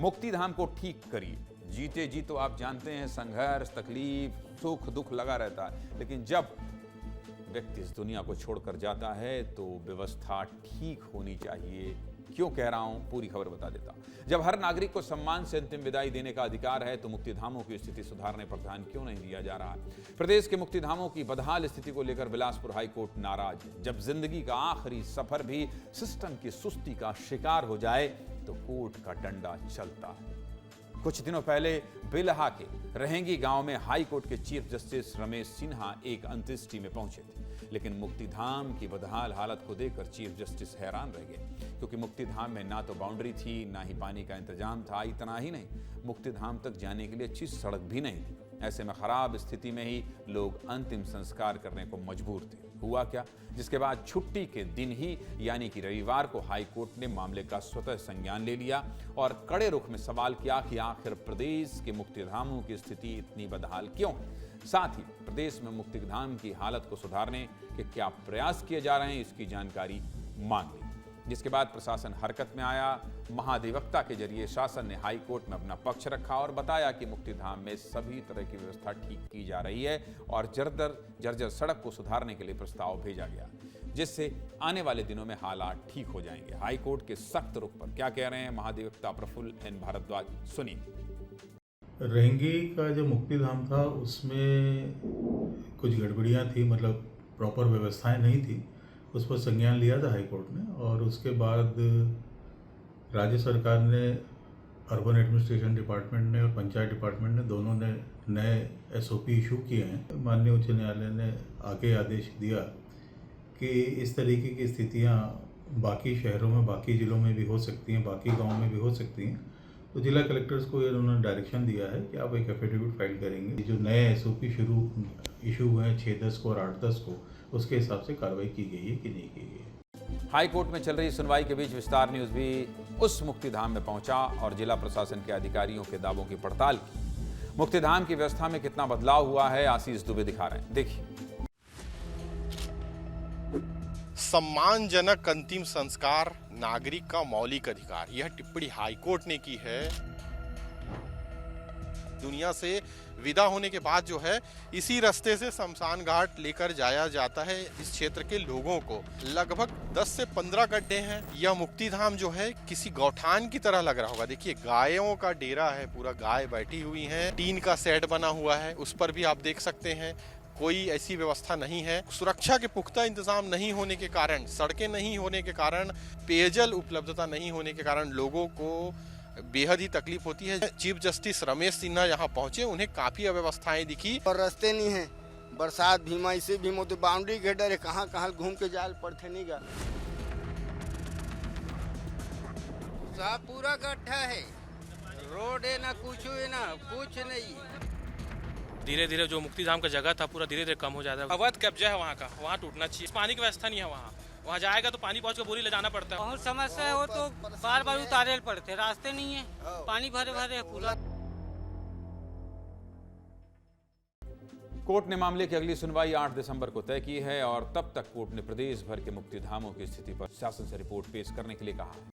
मुक्तिधाम को ठीक करिए। जीते जी तो आप जानते हैं संघर्ष, तकलीफ, सुख दुख लगा रहता है, लेकिन जब व्यक्ति इस दुनिया को छोड़कर जाता है तो व्यवस्था ठीक होनी चाहिए। क्यों कह रहा हूं, पूरी खबर बता देता हूं। जब हर नागरिक को सम्मान से अंतिम विदाई देने का अधिकार है तो मुक्तिधामों की स्थिति सुधारने पर ध्यान क्यों नहीं दिया जा रहा है। प्रदेश के मुक्तिधामों की बदहाल स्थिति को लेकर बिलासपुर हाईकोर्ट नाराज है। जब जिंदगी का आखिरी सफर भी सिस्टम की सुस्ती का शिकार हो जाए तो कोर्ट का डंडा चलता है। कुछ दिनों पहले बेलहा के रहेंगी गांव में हाई कोर्ट के चीफ जस्टिस रमेश सिन्हा एक अंत्येष्टि में पहुंचे थे, लेकिन मुक्तिधाम की बदहाल हालत को देखकर चीफ जस्टिस हैरान रह गए, क्योंकि मुक्तिधाम में ना तो बाउंड्री थी, ना ही पानी का इंतजाम था। इतना ही नहीं, मुक्तिधाम तक जाने के लिए अच्छी सड़क भी नहीं थी। ऐसे में खराब स्थिति में ही लोग अंतिम संस्कार करने को मजबूर थे। हुआ क्या, जिसके बाद छुट्टी के दिन ही यानी कि रविवार को हाई कोर्ट ने मामले का स्वतः संज्ञान ले लिया और कड़े रुख में सवाल किया कि आखिर प्रदेश के मुक्तिधामों की स्थिति इतनी बदहाल क्यों है। साथ ही प्रदेश में मुक्तिधाम की हालत को सुधारने के क्या प्रयास किए जा रहे हैं, इसकी जानकारी मांग ली। जिसके बाद प्रशासन हरकत में आया। महाधिवक्ता के जरिए शासन ने हाई कोर्ट में अपना पक्ष रखा और बताया कि मुक्तिधाम में सभी तरह की व्यवस्था ठीक की जा रही है और जर्जर सड़क को सुधारने के लिए प्रस्ताव भेजा गया, जिससे आने वाले दिनों में हालात ठीक हो जाएंगे। हाई कोर्ट के सख्त रुख पर क्या कह रहे हैं महाधिवक्ता प्रफुल्ल एन भारद्वाज, सुनिए। रहेंगी का जो मुक्तिधाम था उसमें कुछ गड़बड़ियाँ थी, मतलब प्रॉपर व्यवस्थाएं नहीं थी। उस पर संज्ञान लिया था हाई कोर्ट ने और उसके बाद राज्य सरकार ने, अर्बन एडमिनिस्ट्रेशन डिपार्टमेंट ने और पंचायत डिपार्टमेंट ने दोनों ने नए SOP इशू किए हैं। माननीय उच्च न्यायालय ने आगे आदेश दिया कि इस तरीके की स्थितियां बाकी शहरों में, बाकी ज़िलों में भी हो सकती हैं, बाकी गाँव में भी हो सकती हैं। तो जिला कलेक्टर्स को उन्होंने डायरेक्शन दिया है कि आप एक एफिडेविट फाइल करेंगे। जो नए SOP इशू हुए हैं 6-10 को और 8-10 को, उसके हिसाब से कार्रवाई की गई है कि नहीं की गई है। हाई कोर्ट में चल रही सुनवाई के बीच विस्तार न्यूज भी उस मुक्तिधाम में पहुंचा और जिला प्रशासन के अधिकारियों के दावों की पड़ताल की। मुक्तिधाम की व्यवस्था में कितना बदलाव हुआ है, आशीष दुबे दिखा रहे हैं, देखिए। सम्मानजनक अंतिम संस्कार नागरिक का मौलिक अधिकार, यह टिप्पणी हाईकोर्ट ने की है। दुनिया से विदा होने के बाद जो है इसी रास्ते से शमशान घाट लेकर जाया जाता है। इस क्षेत्र के लोगों को लगभग 10 से 15 गड्ढे हैं। यह मुक्तिधाम जो है किसी गौठान की तरह लग रहा होगा। देखिए, गायों का डेरा है, पूरा गाय बैठी हुई है, टीन का सेट बना हुआ है, उस पर भी आप देख सकते हैं कोई ऐसी व्यवस्था नहीं है। सुरक्षा के पुख्ता इंतजाम नहीं होने के कारण, सड़कें नहीं होने के कारण, पेयजल उपलब्धता नहीं होने के कारण लोगों को बेहद ही तकलीफ होती है। चीफ जस्टिस रमेश सिन्हा यहाँ पहुंचे, उन्हें काफी अव्यवस्थाएं दिखी। और रास्ते नहीं है, बरसात भीमा इसे भी तो बाउंड्री के डर है, कहाँ कहाँ घूम के जाल पड़ते नहीं गा। सब पूरा गड्ढा है, रोड है ना कुछ है ना कुछ नहीं। धीरे धीरे जो मुक्तिधाम का जगह था पूरा धीरे धीरे कम हो जाता है। अवैध कब्जा है वहाँ का, वहाँ टूटना चाहिए। पानी की व्यवस्था नहीं है वहाँ जाएगा तो पानी पहुँच कर बोरी ले जाना पड़ता है। बहुत समस्या है, वो तो बार बार उतारे पड़ते, रास्ते नहीं है, पानी भरे भरे है पूरा। कोर्ट ने मामले की अगली सुनवाई 8 दिसंबर को तय की है और तब तक कोर्ट ने प्रदेश भर के मुक्तिधामों की स्थिति पर शासन से रिपोर्ट पेश करने के लिए कहा है।